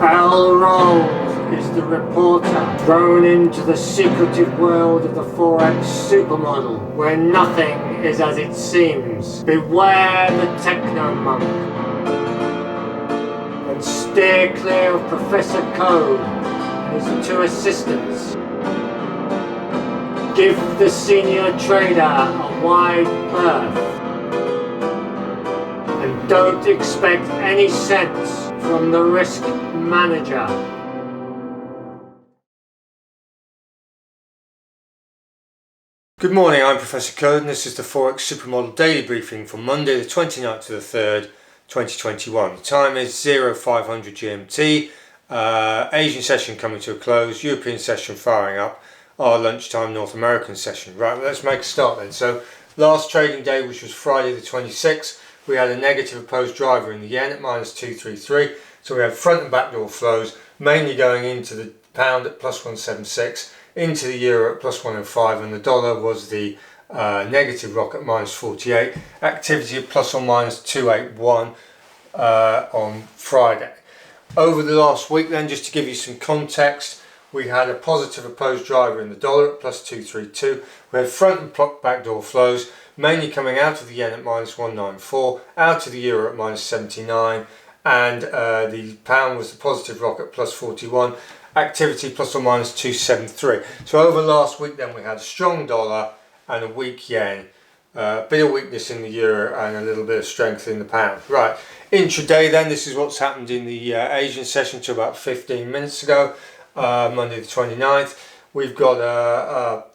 Barrel rolls is the reporter thrown into the secretive world of the Forex Super Model, where nothing is as it seems. Beware the techno-monk, and steer clear of Professor Code and his two assistants. Give the senior trader a wide berth, and don't expect any sense from the risk manager. Good morning, I'm Professor Code and this is the Forex Super Model daily briefing for Monday the 29th to the 3rd, 2021. The time is 0500 GMT, Asian session coming to a close, European session firing up, our lunchtime North American session. Right, well, let's make a start then. So last trading day, which was Friday the 26th, we had a negative opposed driver in the yen at minus 233. So we had front and back door flows, mainly going into the pound at plus 176, into the euro at plus 105, and the dollar was the negative rock at minus 48. Activity at plus or minus 281 on Friday. Over the last week then, just to give you some context, we had a positive opposed driver in the dollar at plus 232. We had front and back door flows, mainly coming out of the yen at minus 194, out of the euro at minus 79, and the pound was the positive rock at plus 41. Activity plus or minus 273. So over last week then we had a strong dollar and a weak yen, a bit of weakness in the euro and a little bit of strength in the pound. Right, intraday then, this is what's happened in the Asian session to about 15 minutes ago, Monday the 29th. We've got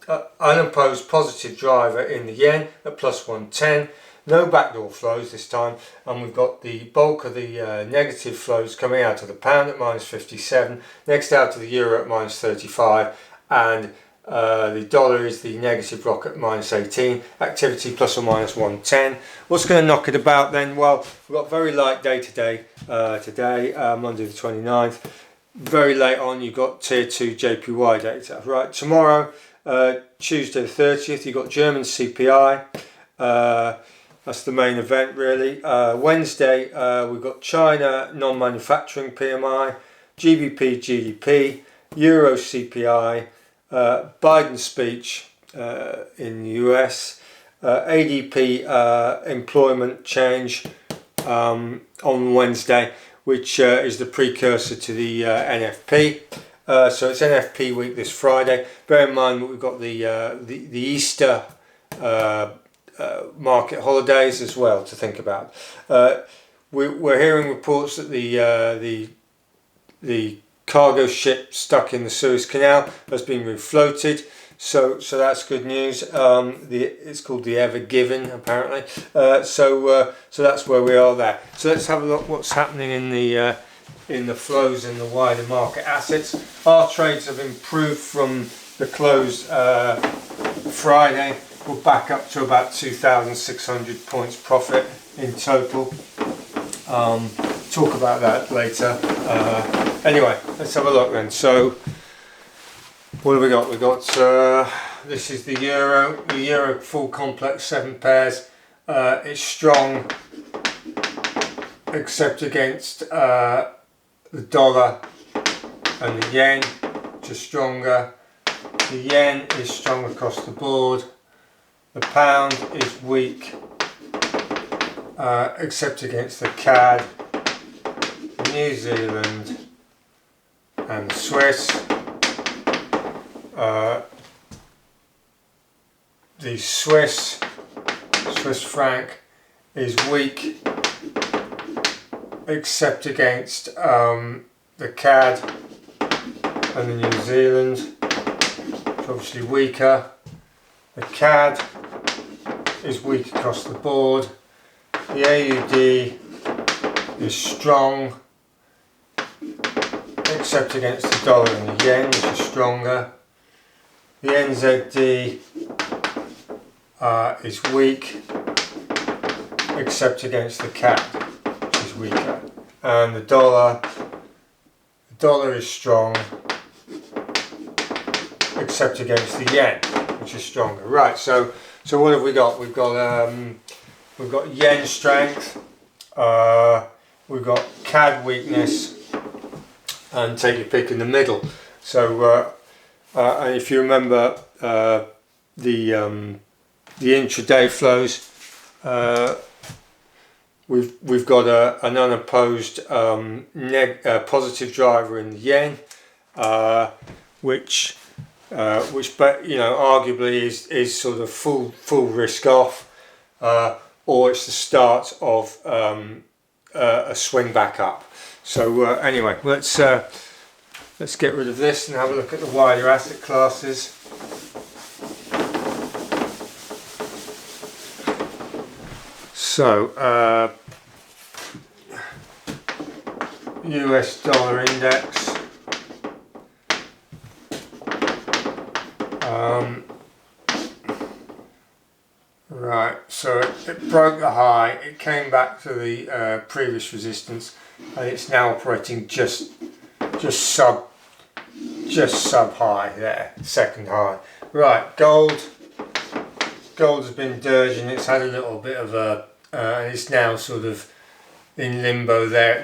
an unopposed positive driver in the yen at plus 110. No backdoor flows this time, and we've got the bulk of the negative flows coming out of the pound at minus 57, next out of the euro at minus 35, and the dollar is the negative rock at minus 18, activity plus or minus 110. What's going to knock it about then? Well, we've got very light day today, Monday the 29th. Very late on, you've got tier 2 JPY data. Right, tomorrow, Tuesday the 30th, you've got German CPI. That's the main event really. Wednesday we've got China non-manufacturing PMI, GBP GDP, Euro CPI, Biden speech in the US, ADP employment change on Wednesday, which is the precursor to the NFP. So it's NFP week this Friday. Bear in mind that we've got the Easter market holidays as well to think about. We're hearing reports that the cargo ship stuck in the Suez Canal has been refloated, so that's good news. It's called the Ever Given apparently. So that's where we are there. So let's have a look what's happening in the flows in the wider market assets. Our trades have improved from the close Friday. We're back up to about 2,600 points profit in total. Talk about that later. Anyway, let's have a look then. So, what have we got? We've got, this is the Euro full complex 7 pairs. It's strong, except against the dollar and the yen, which are stronger. The yen is strong across the board. The pound is weak, except against the CAD, New Zealand and Swiss. The Swiss franc is weak, except against the CAD and the New Zealand. It's obviously weaker. The CAD is weak across the board. The AUD is strong, except against the dollar and the yen, which is stronger. The NZD is weak, except against the CAD, which is weaker. And the dollar is strong, except against the yen, which is stronger. Right, so what have we got? We've got yen strength, we've got CAD weakness, and take your pick in the middle. So and if you remember the intraday flows, we've got an unopposed positive driver in the yen, which arguably is sort of full risk off, or it's the start of a swing back up. So anyway, let's get rid of this and have a look at the wider asset classes. So US dollar index, right, so it broke the high, it came back to the previous resistance, and it's now operating just sub high there, second high. Right, gold has been dirging, it's had a little bit of a and it's now sort of in limbo there.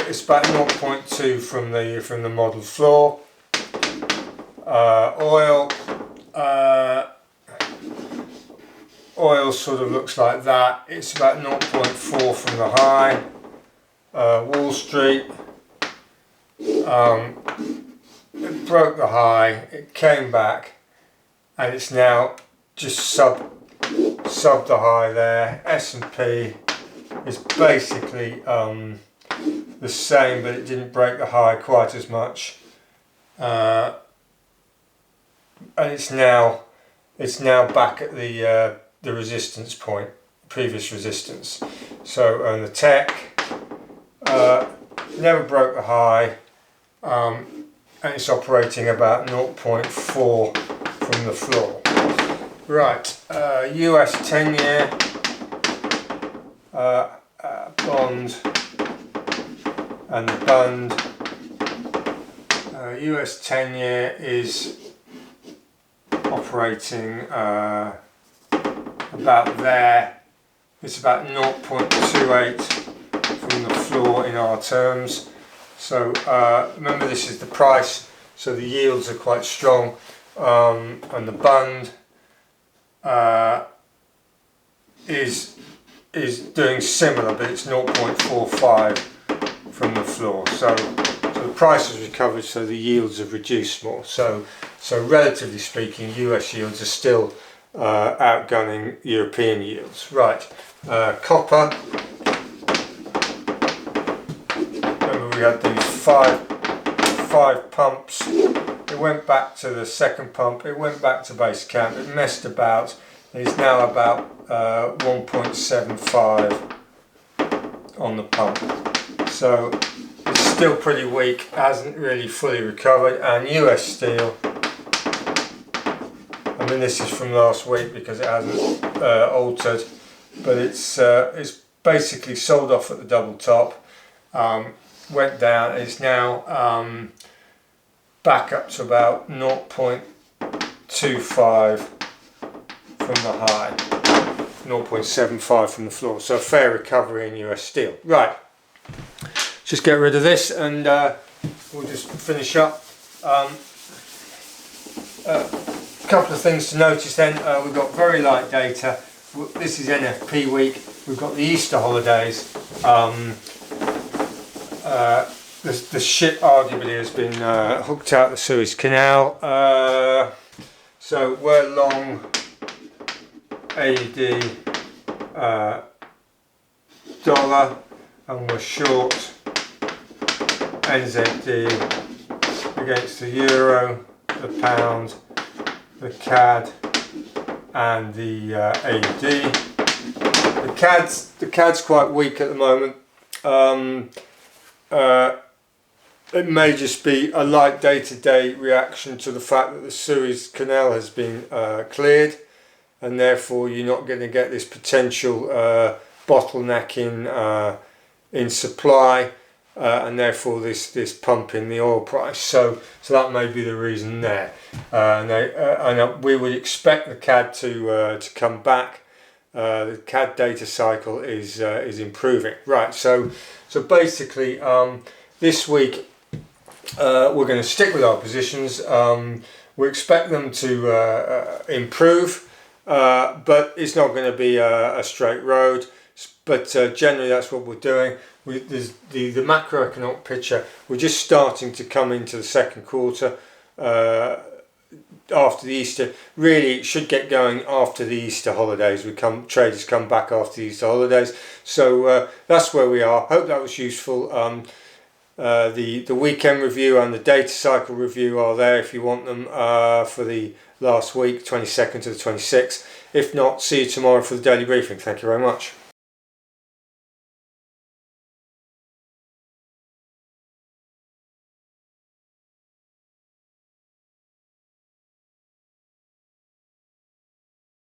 It's about 0.2 from the model floor. Oil sort of looks like that. It's about 0.4 from the high. Wall Street, it broke the high, it came back, and it's now just sub the high there. S&P is basically the same, but it didn't break the high quite as much, and it's now back at the resistance point, previous resistance. So and the tech never broke the high, and it's operating about 0.4 from the floor. Right, US 10-year bond and the bund. US 10-year is operating about there. It's about 0.28 from the floor in our terms. So remember, this is the price, so the yields are quite strong, and the bund is doing similar, but it's 0.45 from the floor. So the price has recovered, so the yields have reduced more. So relatively speaking, US yields are still outgunning European yields. Right, copper. Remember, we had these five pumps. It went back to the second pump, it went back to base camp, it messed about, it's now about 1.75 on the pump. So it's still pretty weak, hasn't really fully recovered. And US steel, I mean, this is from last week because it hasn't altered, but it's basically sold off at the double top, went down, it's now back up to about 0.25 from the high, 0.75 from the floor. So a fair recovery in US steel. Right, just get rid of this and we'll just finish up. A couple of things to notice then. We've got very light data. This is NFP week. We've got the Easter holidays. The ship arguably has been hooked out the Suez Canal, so we're long AUD dollar and we're short NZD against the euro, the pound, the CAD and the AUD. The CAD's quite weak at the moment. It may just be a light day-to-day reaction to the fact that the Suez Canal has been cleared, and therefore you're not going to get this potential bottleneck in supply, and therefore this pump in the oil price. So that may be the reason there. And we would expect the CAD to come back. The CAD data cycle is improving. Right. So basically this week we're going to stick with our positions. We expect them to improve, but it's not going to be a straight road. But generally, that's what we're doing. There's the macroeconomic picture. We're just starting to come into the second quarter after the Easter. Really, it should get going after the Easter holidays. Traders come back after the Easter holidays. So that's where we are. Hope that was useful. The weekend review and the data cycle review are there if you want them for the last week, 22nd to the 26th. If not, see you tomorrow for the daily briefing. Thank you very much.